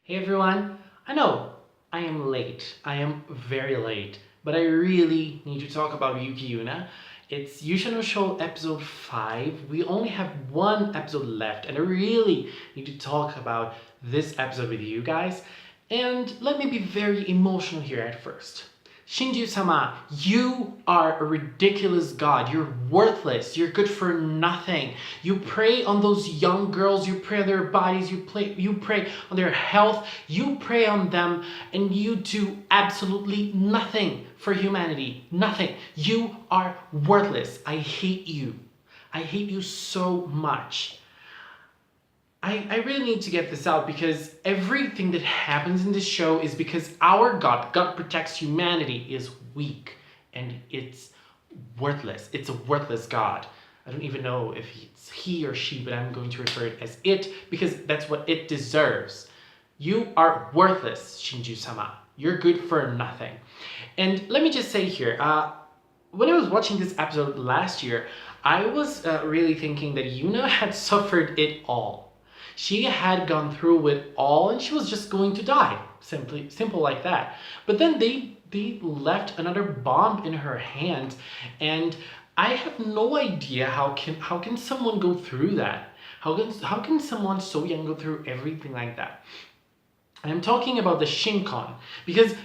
Hey everyone, I know I am late. I am very late, but I really need to talk about Yuki Yuna. It's Yusha no Show episode 5. We only have one episode left, and I really need to talk about this episode with you guys. And let me be very emotional here at first. Shinju-sama, you are a ridiculous god. You're worthless. You're good for nothing. You prey on those young girls. You prey on their bodies. You prey on their health. You prey on them, and you do absolutely nothing for humanity. Nothing. You are worthless. I hate you. I hate you so much. I really need to get this out because everything that happens in this show is because our God protects humanity, is weak and it's worthless. It's a worthless God. I don't even know if it's he or she, but I'm going to refer it as it because that's what it deserves. You are worthless, Shinju-sama. You're good for nothing. And let me just say here, when I was watching this episode last year, I was really thinking that Yuna had suffered it all. She had gone through it all and she was just going to die. Simple like that. But then they left another bomb in her hand, and I have no idea how can someone go through that? How can someone so young go through everything like that? I'm talking about the Shinken, because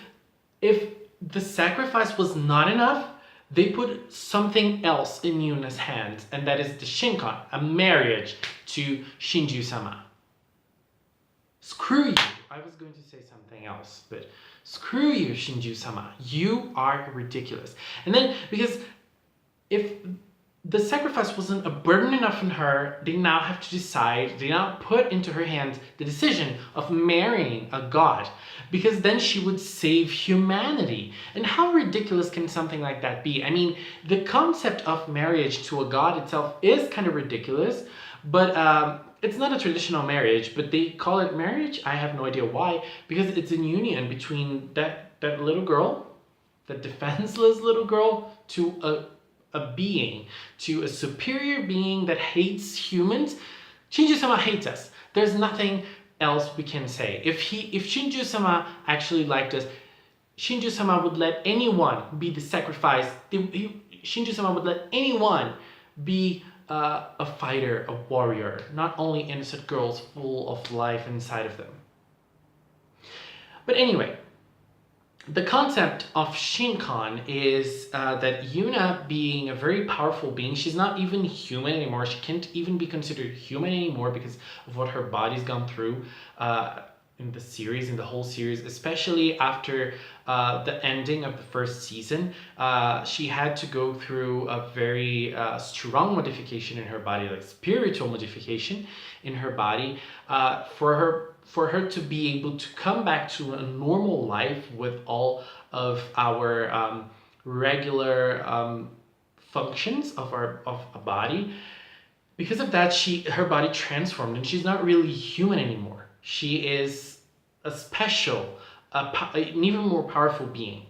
if the sacrifice was not enough, they put something else in Yuna's hands, and that is the Shinken, a marriage to Shinju-sama. Screw you. I was going to say something else, but screw you, Shinju-sama. You are ridiculous. And then, because if the sacrifice wasn't a burden enough on her, they now have to decide, they now put into her hands the decision of marrying a god, because then she would save humanity. And how ridiculous can something like that be? I mean, the concept of marriage to a god itself is kind of ridiculous, but it's not a traditional marriage, but they call it marriage. I have no idea why, because it's a union between that little girl, that defenseless little girl, to a being, to a superior being that hates humans. Shinju-sama hates us. There's nothing else we can say. If Shinju-sama actually liked us, Shinju-sama would let anyone be the sacrifice. Shinju-sama would let anyone be a fighter, a warrior, not only innocent girls full of life inside of them. But anyway, the concept of Shinken is that Yuna, being a very powerful being, she's not even human anymore. She can't even be considered human anymore because of what her body's gone through in the whole series, especially after the ending of the first season. She had to go through a very strong modification in her body, like spiritual modification in her body, for her to be able to come back to a normal life with all of our regular functions of a body. Because of that, her body transformed and she's not really human anymore. She is a special, an even more powerful being.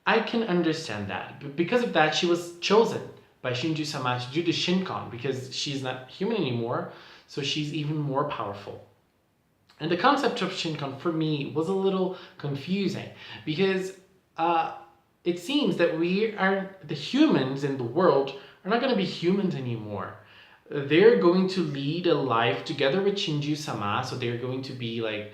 I can understand that. But because of that, she was chosen by Shinju-sama to do the Shinken, because she's not human anymore, so she's even more powerful. And the concept of Shinken for me was a little confusing, because it seems that the humans in the world are not going to be humans anymore. They're going to lead a life together with Shinju-sama, so they're going to be like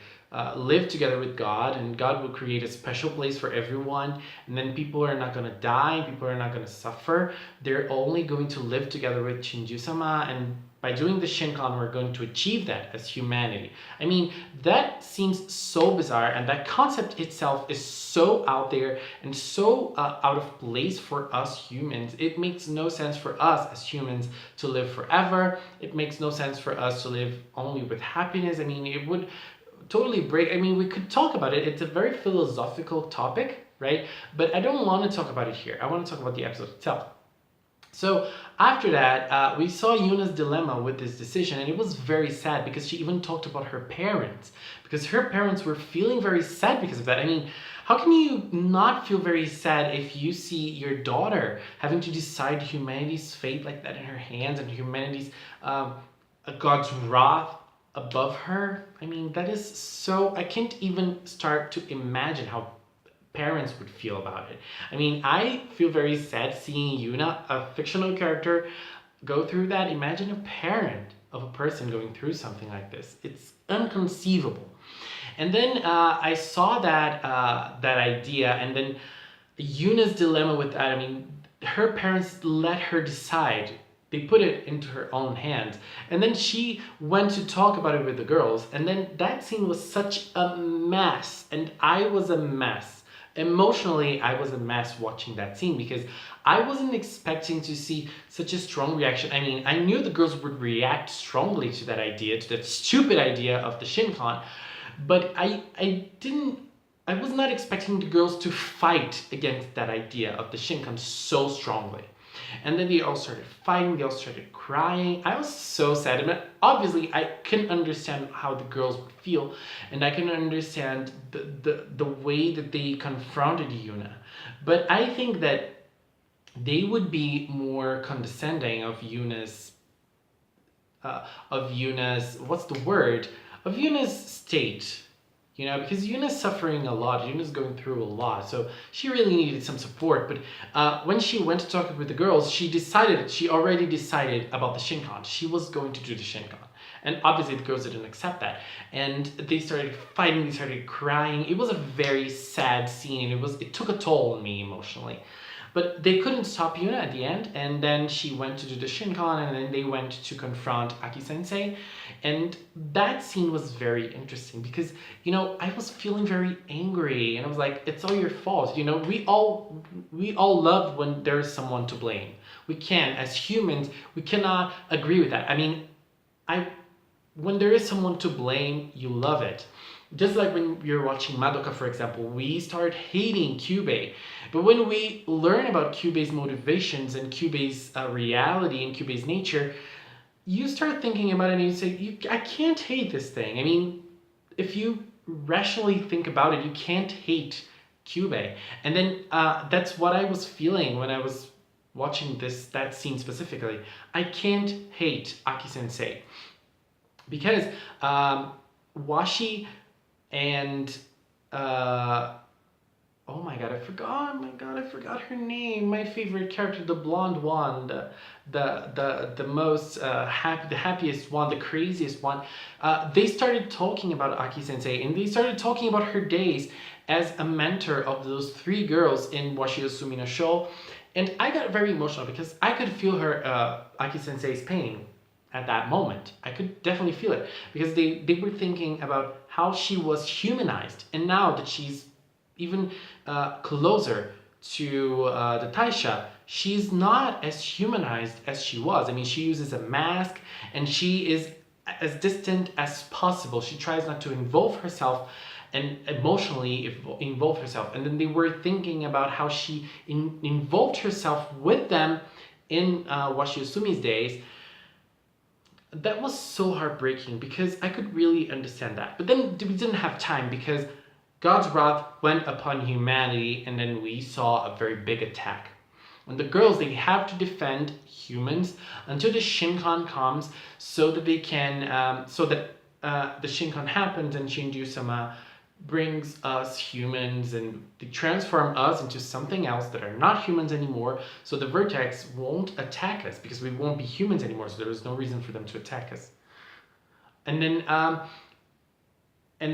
live together with God, and God will create a special place for everyone, and then people are not going to die, people are not going to suffer. They're only going to live together with Shinju-sama, and by doing the Shinken, we're going to achieve that as humanity. I mean, that seems so bizarre, and that concept itself is so out there and so out of place for us humans. It makes no sense for us as humans to live forever. It makes no sense for us to live only with happiness. I mean, it would totally break. I mean, we could talk about it. It's a very philosophical topic, right? But I don't want to talk about it here. I want to talk about the episode itself. So after that, we saw Yuna's dilemma with this decision, and it was very sad because she even talked about her parents, because her parents were feeling very sad because of that. I mean, how can you not feel very sad if you see your daughter having to decide humanity's fate like that in her hands, and humanity's God's wrath above her. I mean, that is so, I can't even start to imagine how parents would feel about it. I mean, I feel very sad seeing Yuna, a fictional character, go through that. Imagine a parent of a person going through something like this. It's inconceivable. And then I saw that idea, and then Yuna's dilemma with that. I mean, her parents let her decide. They put it into her own hands, and then she went to talk about it with the girls. And then that scene was such a mess, and I was a mess. Emotionally, I was a mess watching that scene because I wasn't expecting to see such a strong reaction. I mean, I knew the girls would react strongly to that idea, to that stupid idea of the Shinkan, but I was not expecting the girls to fight against that idea of the Shinkan so strongly. And then they all started fighting, they all started crying. I was so sad. And obviously, I can understand how the girls would feel, and I can understand the way that they confronted Yuna. But I think that they would be more condescending of Yuna's, what's the word? Of Yuna's state, you know, because Yuna's suffering a lot. Yuna's going through a lot, so she really needed some support. But when she went to talk with the girls, she already decided about the Shinkan. She was going to do the Shinkan. And obviously the girls didn't accept that. And they started fighting, they started crying. It was a very sad scene, and it took a toll on me emotionally. But they couldn't stop Yuna at the end, and then she went to do the Shinkan, and then they went to confront Aki-sensei. And that scene was very interesting because, you know, I was feeling very angry, and I was like, it's all your fault. You know, we all love when there's someone to blame. We can, as humans, we cannot agree with that. I mean, when there is someone to blame, you love it. Just like when you're watching Madoka, for example, we start hating Kyubei. But when we learn about Kyubei's motivations and Kyubei's reality and Kyubei's nature, you start thinking about it and you say, I can't hate this thing. I mean, if you rationally think about it, you can't hate Kyubei. And then that's what I was feeling when I was watching that scene specifically. I can't hate Aki-sensei. Because Washi and oh my god, I forgot her name. My favorite character, the blonde one, the most the happiest one, the craziest one. They started talking about Aki-sensei, and they started talking about her days as a mentor of those three girls in Washi Osumi no Shou. And I got very emotional because I could feel her Aki-sensei's pain at that moment. I could definitely feel it because they were thinking about how she was humanized, and now that she's even closer to the Taisha, she's not as humanized as she was. I mean, she uses a mask, and she is as distant as possible. She tries not to involve herself and emotionally involve herself. And then they were thinking about how she involved herself with them in Washi Osumi's days. That was so heartbreaking because I could really understand that. But then we didn't have time because God's wrath went upon humanity, and then we saw a very big attack. And the girls, they have to defend humans until the Shinkan comes, so that they can, the Shinkan happens and Shinju-sama brings us humans, and they transform us into something else that are not humans anymore, so the Vertex won't attack us because we won't be humans anymore, so there is no reason for them to attack us. And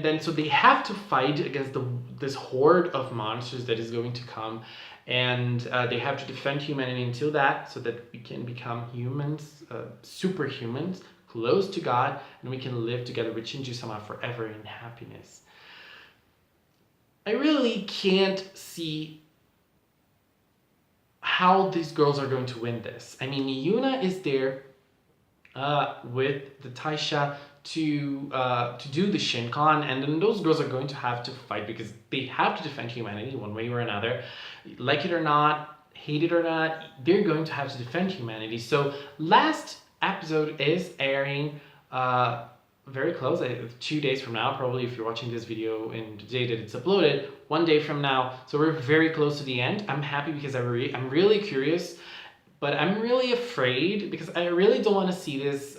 then so they have to fight against this horde of monsters that is going to come, and they have to defend humanity until that, so that we can become humans, superhumans, close to God, and we can live together with Shinju-sama forever in happiness. I really can't see how these girls are going to win this. I mean, Yuna is there with the Taisha to do the Shinkan, and then those girls are going to have to fight because they have to defend humanity one way or another. Like it or not, hate it or not, they're going to have to defend humanity. So last episode is airing very close, 2 days from now, probably, if you're watching this video in the day that it's uploaded, 1 day from now. So we're very close to the end. I'm happy because I'm really curious, but I'm really afraid because I really don't want to see this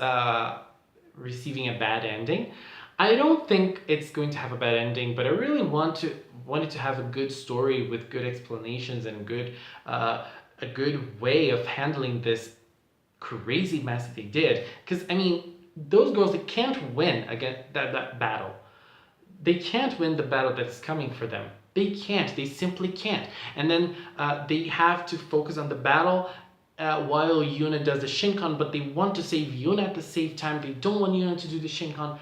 receiving a bad ending. I don't think it's going to have a bad ending, but I really want it to have a good story with good explanations and a good way of handling this crazy mess that they did. Because I mean, those girls, they can't win against that battle. They can't win the battle that's coming for them. They can't. They simply can't. And then they have to focus on the battle while Yuna does the Shinken, but they want to save Yuna at the same time. They don't want Yuna to do the Shinken.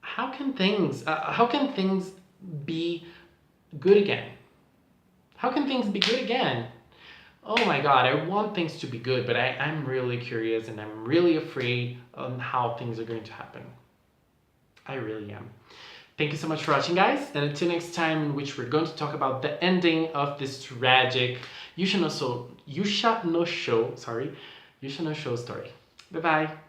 How can things be good again? How can things be good again? Oh my god, I want things to be good, but I'm really curious and I'm really afraid on how things are going to happen. I really am. Thank you so much for watching, guys, and until next time, in which we're going to talk about the ending of this tragic Yusha no Shou story. Bye bye.